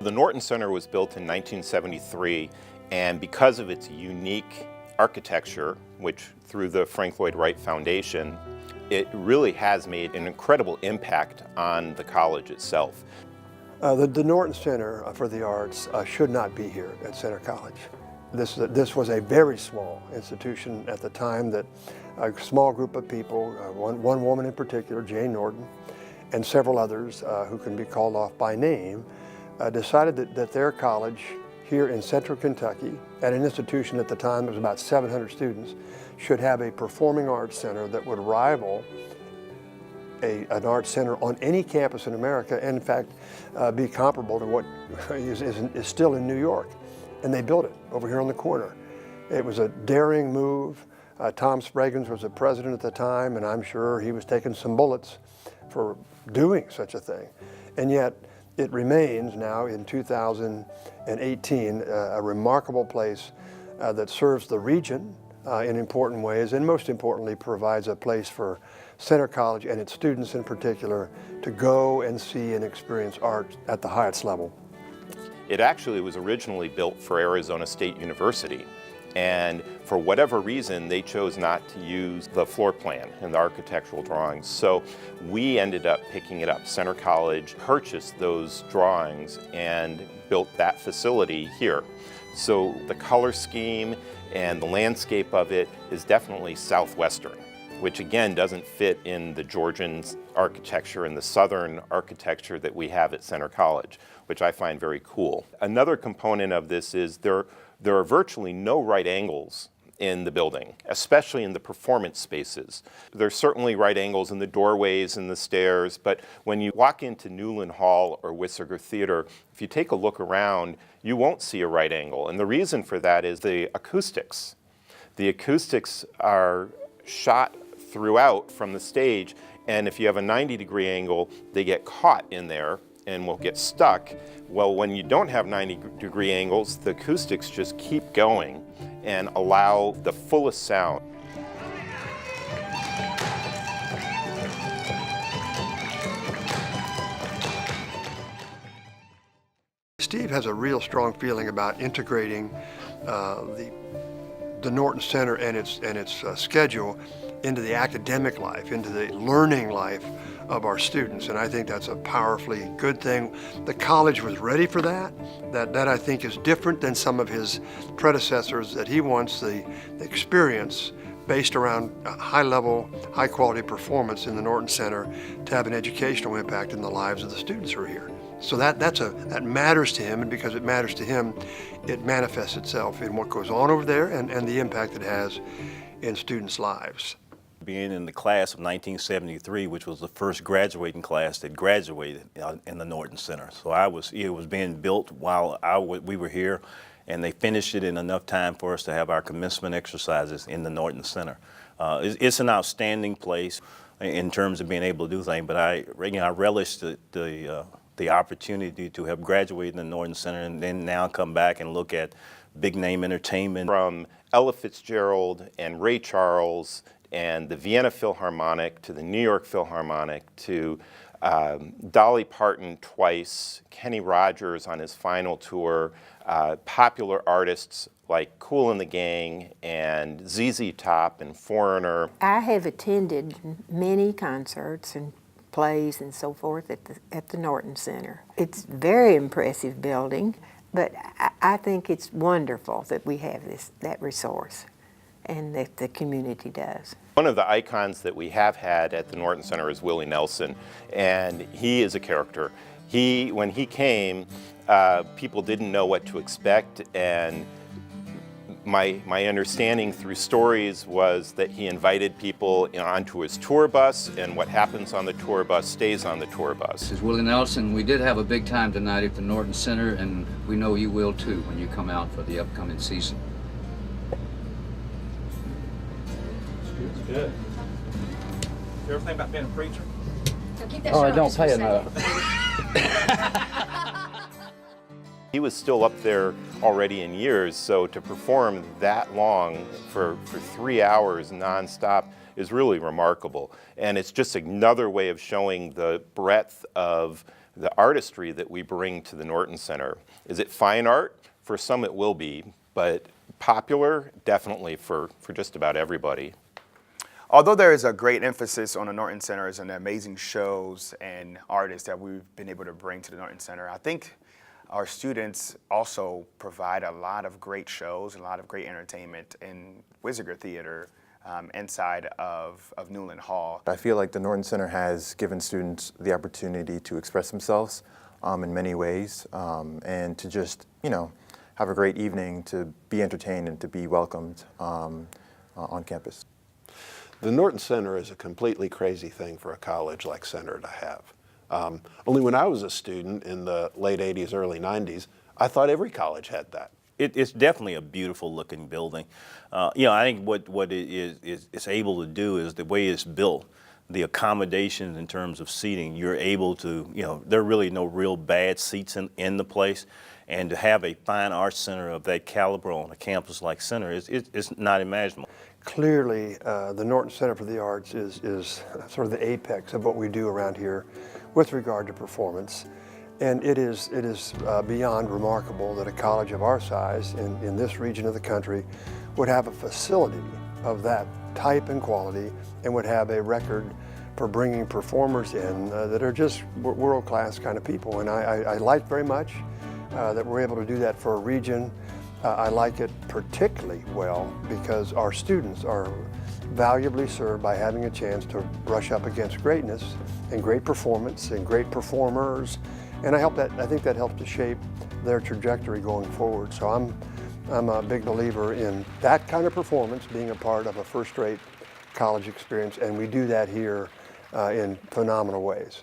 The Norton Center was built in 1973, and because of its unique architecture, which through the Frank Lloyd Wright Foundation, it really has made an incredible impact on the college itself. The Norton Center for the Arts should not be here at Center College. This was a very small institution at the time that a small group of people, one woman in particular, Jane Norton, and several others who can be called off by name, decided that their college here in central Kentucky, at an institution at the time that was about 700 students, should have a performing arts center that would rival an arts center on any campus in America, and in fact be comparable to what is still in New York. And they built it over here on the corner. It was a daring move. Tom Spraggins was the president at the time, and I'm sure he was taking some bullets for doing such a thing. And yet it remains now in 2018 a remarkable place that serves the region in important ways, and most importantly provides a place for Center College and its students in particular to go and see and experience art at the highest level. It actually was originally built for Arizona State University, and for whatever reason they chose not to use the floor plan and the architectural drawings. So we ended up picking it up. Center College purchased those drawings and built that facility here. So the color scheme and the landscape of it is definitely southwestern, which again doesn't fit in the Georgian architecture and the southern architecture that we have at Center College, which I find very cool. Another component of this is there are virtually no right angles in the building, especially in the performance spaces. There's certainly right angles in the doorways and the stairs, but when you walk into Newland Hall or Wissager Theater, if you take a look around, you won't see a right angle. And the reason for that is the acoustics. The acoustics are shot throughout from the stage, and if you have a 90-degree angle, they get caught in there and will get stuck. Well, when you don't have 90-degree angles, the acoustics just keep going and allow the fullest sound. Steve has a real strong feeling about integrating the Norton Center and its schedule into the academic life, into the learning life of our students, and I think that's a powerfully good thing. The college was ready for that. That I think is different than some of his predecessors, that he wants the experience based around high-level, high-quality performance in the Norton Center to have an educational impact in the lives of the students who are here. So that matters to him, and because it matters to him, it manifests itself in what goes on over there and the impact it has in students' lives. Being in the class of 1973, which was the first graduating class that graduated in the Norton Center. So it was being built while we were here, and they finished it in enough time for us to have our commencement exercises in the Norton Center. It's an outstanding place in terms of being able to do things, but I relish the opportunity to have graduated in the Norton Center and then now come back and look at big name entertainment. From Ella Fitzgerald and Ray Charles and the Vienna Philharmonic to the New York Philharmonic to Dolly Parton twice, Kenny Rogers on his final tour, popular artists like Kool and the Gang and ZZ Top and Foreigner. I have attended many concerts and plays and so forth at the Norton Center. It's a very impressive building, but I think it's wonderful that we have that resource and that the community does. One of the icons that we have had at the Norton Center is Willie Nelson, and he is a character. When he came, people didn't know what to expect, and my understanding through stories was that he invited people onto his tour bus, and what happens on the tour bus stays on the tour bus. This is Willie Nelson. We did have a big time tonight at the Norton Center, and we know you will too when you come out for the upcoming season. It's good. You ever think about being a preacher? Oh, I don't pay enough. He was still up there already in years, so to perform that long for 3 hours nonstop, is really remarkable. And it's just another way of showing the breadth of the artistry that we bring to the Norton Center. Is it fine art? For some it will be, but popular, definitely for just about everybody. Although there is a great emphasis on the Norton Center as an amazing shows and artists that we've been able to bring to the Norton Center, I think our students also provide a lot of great shows, a lot of great entertainment in Wisiger Theater inside of Newland Hall. I feel like the Norton Center has given students the opportunity to express themselves in many ways and to just, have a great evening, to be entertained and to be welcomed on campus. The Norton Center is a completely crazy thing for a college like Center to have. Only when I was a student in the late 80s, early 90s, I thought every college had that. It's definitely a beautiful looking building. I think what it is able to do is the way it's built, the accommodations in terms of seating, you're able to, there are really no real bad seats in the place. And to have a fine arts center of that caliber on a campus like Center is not imaginable. Clearly, the Norton Center for the Arts is sort of the apex of what we do around here with regard to performance. And it is beyond remarkable that a college of our size in this region of the country would have a facility of that type and quality and would have a record for bringing performers in that are just world-class kind of people. And I like very much that we're able to do that for a region. I like it particularly well because our students are valuably served by having a chance to brush up against greatness and great performance and great performers. And I think that helps to shape their trajectory going forward. So I'm a big believer in that kind of performance being a part of a first-rate college experience, and we do that here in phenomenal ways.